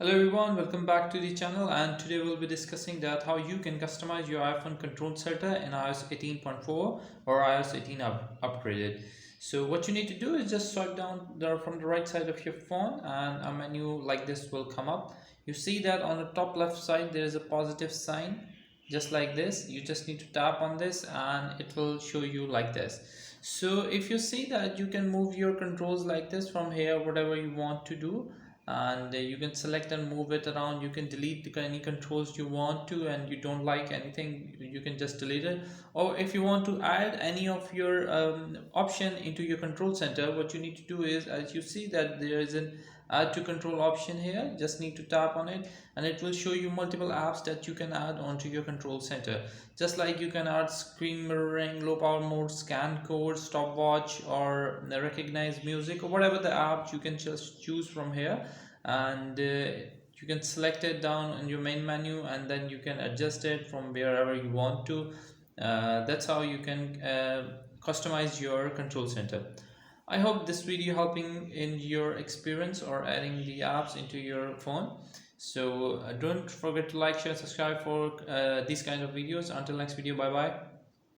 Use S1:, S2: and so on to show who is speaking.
S1: Hello everyone, welcome back to the channel, and today we'll be discussing that how you can customize your iPhone control center in iOS 18.4 or iOS 18 upgraded. So what you need to do is just swipe down there from the right side of your phone and a menu like this will come up. You see that on the top left side there is a positive sign just like this. You just need to tap on this and it will show you like this. So if you see that you can move your controls like this from here, whatever you want to do, and you can select and move it around. You can delete any controls you want to, and you don't like anything, you can just delete it. Or if you want to add any of your option into your control center, what you need to do is, as you see that there is an add to control option here, just need to tap on it and it will show you multiple apps that you can add onto your control center. Just like you can add screen mirroring, low power mode, scan code, stopwatch, or recognize music, or whatever the app, you can just choose from here. And you can select it down in your main menu and then you can adjust it from wherever you want to. That's how you can customize your control center. I hope this video helping in your experience or adding the apps into your phone. So don't forget to like, share, subscribe for these kind of videos. Until next video, bye bye.